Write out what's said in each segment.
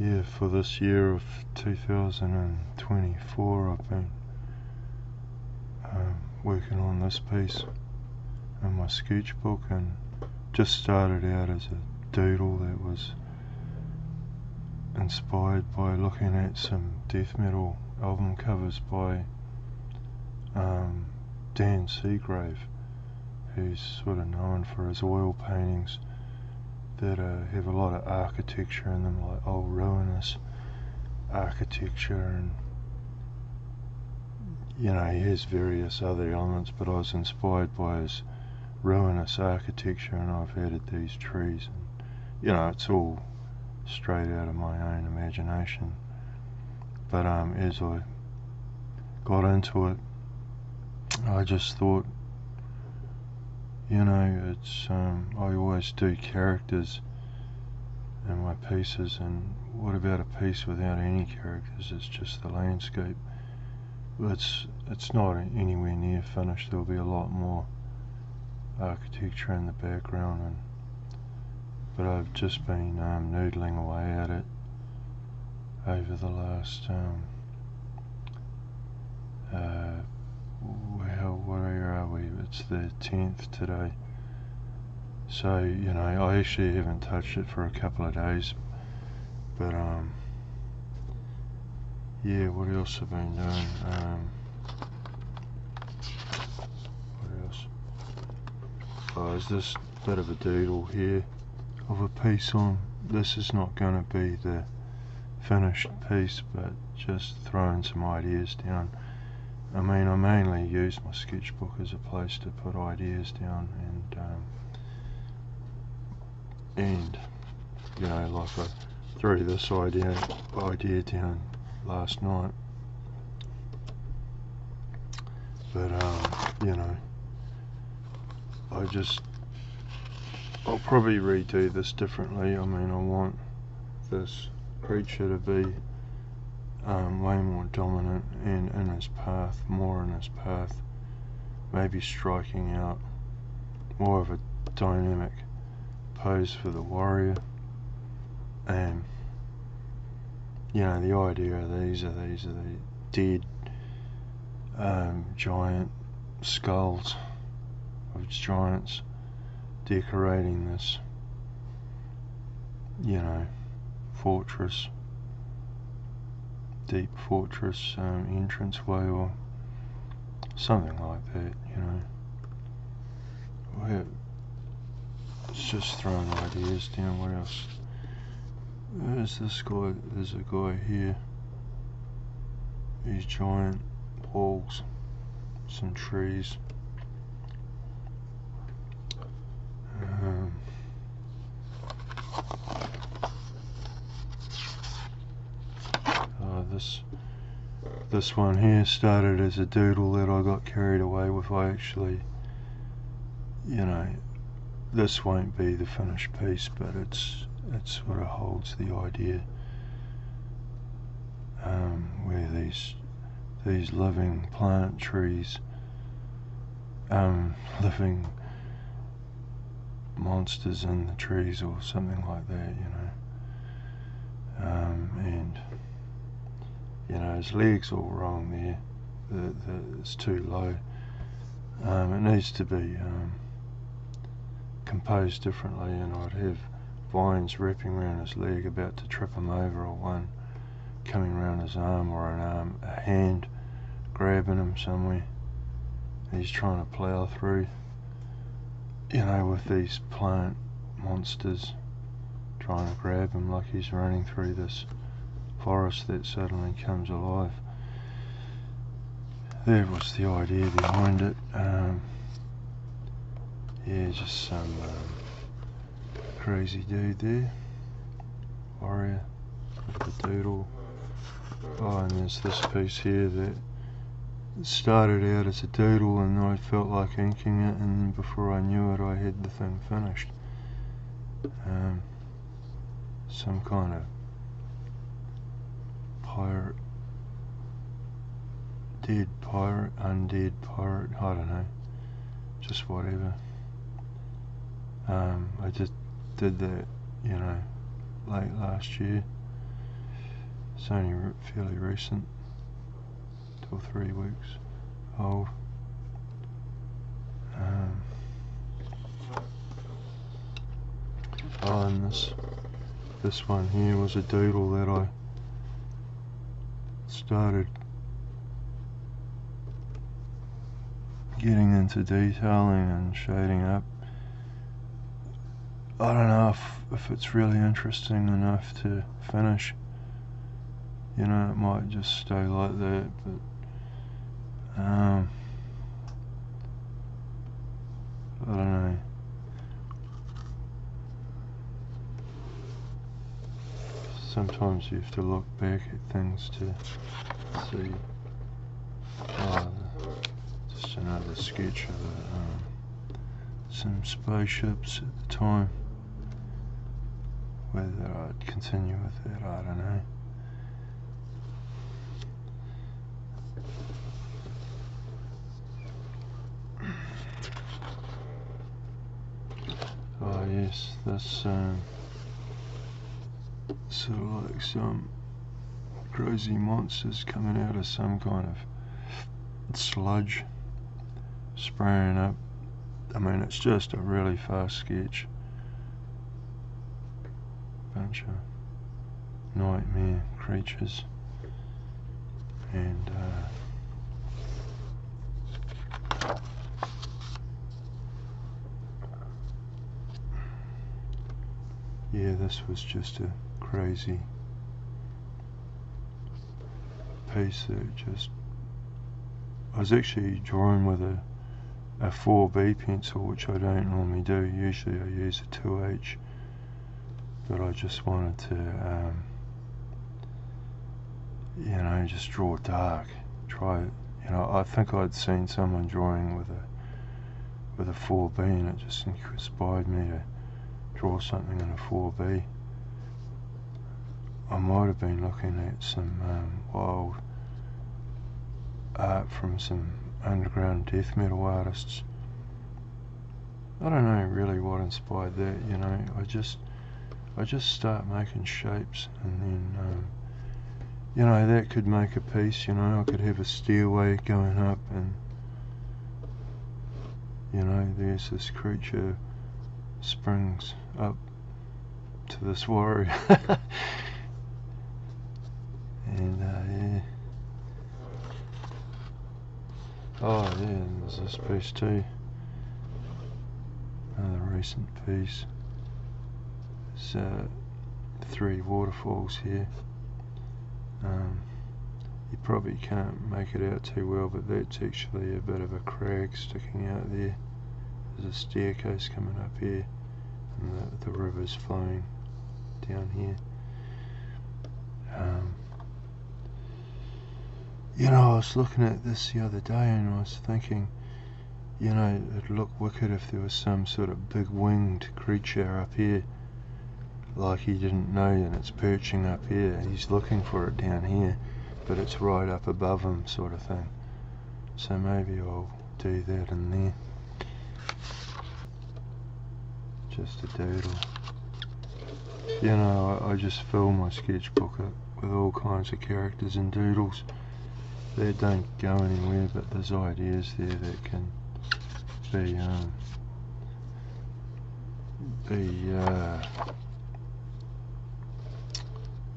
yeah, for this year of 2024, I've been working on this piece in my sketchbook, and just started out as a doodle that was inspired by looking at some death metal album covers by Dan Seagrave, who's sort of known for his oil paintings that have a lot of architecture in them, like old ruinous architecture, and you know, he has various other elements, but I was inspired by his ruinous architecture, and I've added these trees, and you know, it's all straight out of my own imagination. But as I got into it, I just thought, you know, it's I always do characters in my pieces, and what about a piece without any characters? It's just the landscape. It's not anywhere near finished. There'll be a lot more architecture in the background, but I've just been noodling away at it over the last where are we? It's the 10th today. So, you know, I actually haven't touched it for a couple of days, but yeah, what else have I been doing? What else? Oh, there's this bit of a doodle here of a piece on. This is not going to be the finished piece, but just throwing some ideas down. I mean, I mainly use my sketchbook as a place to put ideas down, and you know, like I threw this idea down last night, but you know, I'll probably redo this differently. I mean, I want this creature to be way more dominant and in his path, maybe striking out more of a dynamic pose for the warrior. And you know, the idea of these are the dead giant skulls of giants decorating this, you know, fortress, deep fortress entranceway or something like that, you know. It's just throwing ideas down. What else? There's this guy, there's a guy here, these giant walls, some trees. This one here started as a doodle that I got carried away with. I actually, you know, this won't be the finished piece, but it sort of holds the idea where these living plant trees, living monsters in the trees or something like that, you know, and you know, his legs all wrong there. It's too low. It needs to be composed differently, and I'd have vines wrapping around his leg about to trip him over, or one coming around his arm, or a hand grabbing him somewhere. He's trying to plough through, you know, with these plant monsters trying to grab him, like he's running through this forest that suddenly comes alive. That was the idea behind it. Yeah, just some crazy dude there, warrior with the doodle. Oh, and there's this piece here that started out as a doodle, and I felt like inking it, and before I knew it I had the thing finished. Some kind of pirate, dead pirate, undead pirate, I don't know, just whatever. I just did that, you know, late last year, it's only fairly recent, 2 or 3 weeks old. And this one here was a doodle that I started getting into detailing and shading up. I don't know if it's really interesting enough to finish. You know, it might just stay like that, but I don't know. Sometimes you have to look back at things to see. Just another sketch of some spaceships at the time. Whether I'd continue with that, I don't know. Oh yes, this sort of like some crazy monsters coming out of some kind of sludge, spraying up. I mean, it's just a really fast sketch. Bunch of nightmare creatures, and yeah, this was just a crazy piece that just, I was actually drawing with a 4B pencil, which I don't normally do. Usually I use a 2H, but I just wanted to you know, just draw dark, try it. You know, I think I'd seen someone drawing with a 4B, and it just inspired me to draw something in a 4B. I might have been looking at some old art from some underground death metal artists. I don't know really what inspired that, you know. I just start making shapes, and then you know, that could make a piece. You know, I could have a stairway going up, and you know, there's this creature springs up to this warrior. And yeah. Oh yeah, and there's this piece too. Another recent piece. There's 3 waterfalls here. You probably can't make it out too well, but that's actually a bit of a crag sticking out there. There's a staircase coming up here, and the river's flowing down here. You know, I was looking at this the other day, and I was thinking, you know, it'd look wicked if there was some sort of big winged creature up here, like he didn't know, and it's perching up here, and he's looking for it down here, but it's right up above him, sort of thing. So maybe I'll do that in there. Just a doodle. You know, I just fill my sketchbook up with all kinds of characters and doodles. They don't go anywhere, but there's ideas there that can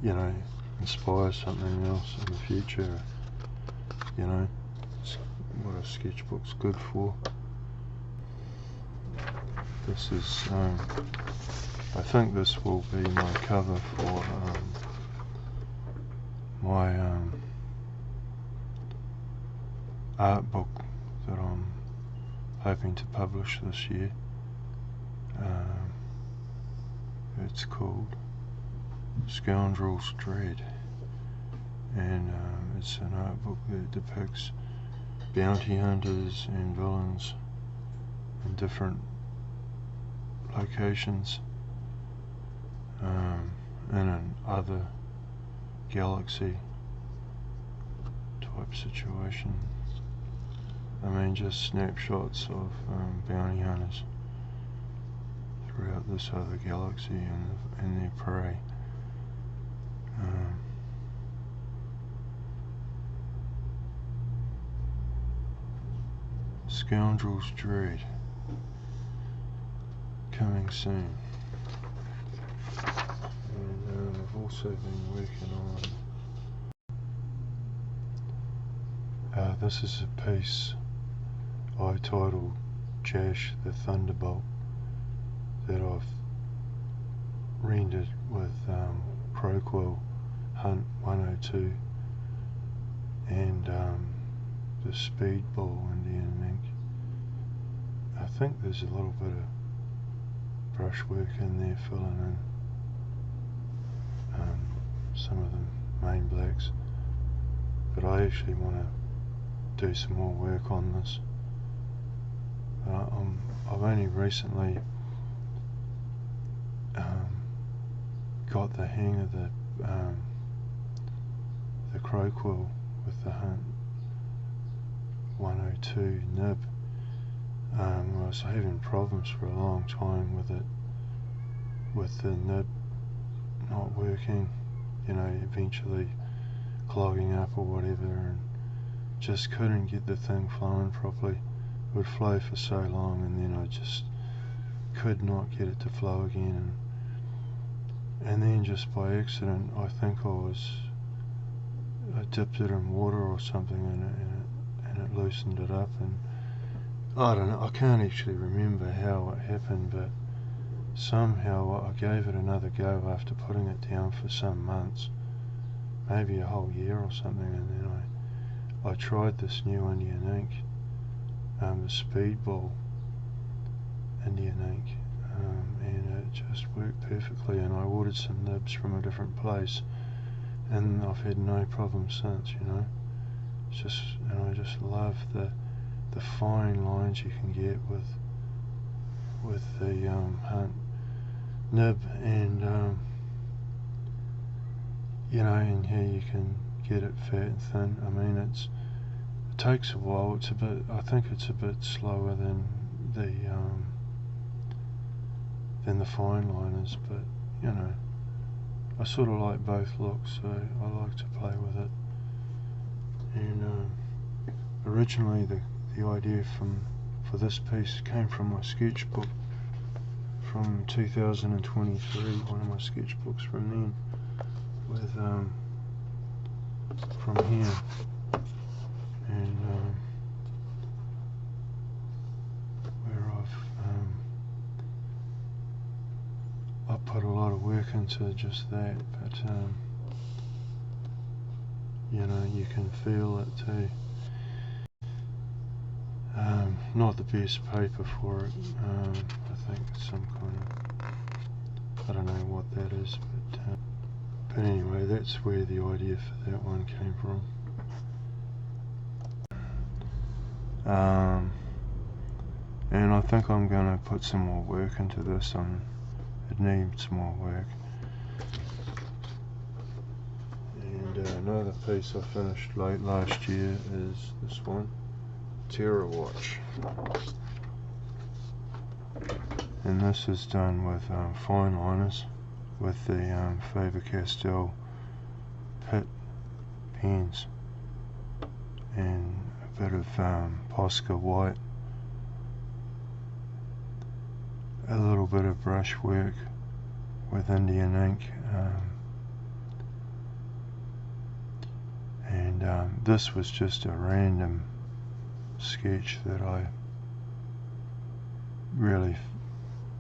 you know, inspire something else in the future. You know, it's what a sketchbook's good for. This is, I think this will be my cover for my art book that I'm hoping to publish this year. It's called Scoundrel's Dread, and it's an art book that depicts bounty hunters and villains in different locations in an other galaxy type situation. I mean, just snapshots of bounty hunters throughout this other galaxy and their prey. Scoundrel's Dread, coming soon. And I've also been working on this is a piece I titled Jash the Thunderbolt that I've rendered with Proquil Hunt 102 and the Speedball Indian ink. I think there's a little bit of brushwork in there filling in some of the main blacks, but I actually want to do some more work on this. I've only recently got the hang of the Proquil with the Hunt 102 nib. I was having problems for a long time with it, with the nib not working, you know, eventually clogging up or whatever, and just couldn't get the thing flowing properly. It would flow for so long and then I just could not get it to flow again, and then just by accident I think I dipped it in water or something and it loosened it up, and I don't know, I can't actually remember how it happened, but somehow I gave it another go after putting it down for some months, maybe a whole year or something, and then I tried this new Indian ink, the Speedball Indian ink, and it just worked perfectly, and I ordered some nibs from a different place and I've had no problem since, you know. It's just, and I just love the fine lines you can get with the Hunt nib, and you know, and here you can get it fat and thin. I mean, it takes a while. It's a bit, I think it's a bit slower than the fine liners, but you know, I sort of like both looks, so I like to play with it. And originally the idea for this piece came from my sketchbook from 2023, one of my sketchbooks from then, with from here, and where I put a lot of work into just that, but you know, you can feel it too. Not the best paper for it. I think it's some kind of, I don't know what that is, but anyway, that's where the idea for that one came from. And I think I'm going to put some more work into this. It needs more work. And another piece I finished late last year is this one, Terror Watch, and this is done with fine liners with the Faber-Castell Pitt pens and a bit of Posca white, a little bit of brush work with Indian ink, and this was just a random sketch that I really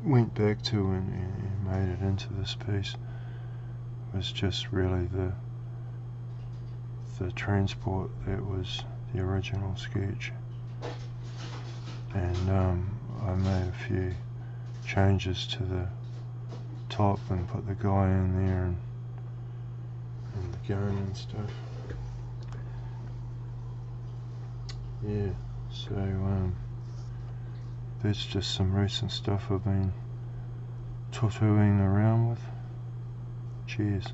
went back to and made it into this piece. It was just really the transport that was the original sketch, and I made a few changes to the top and put the guy in there and the gun and stuff. Yeah, so that's just some recent stuff I've been tattooing around with. Cheers.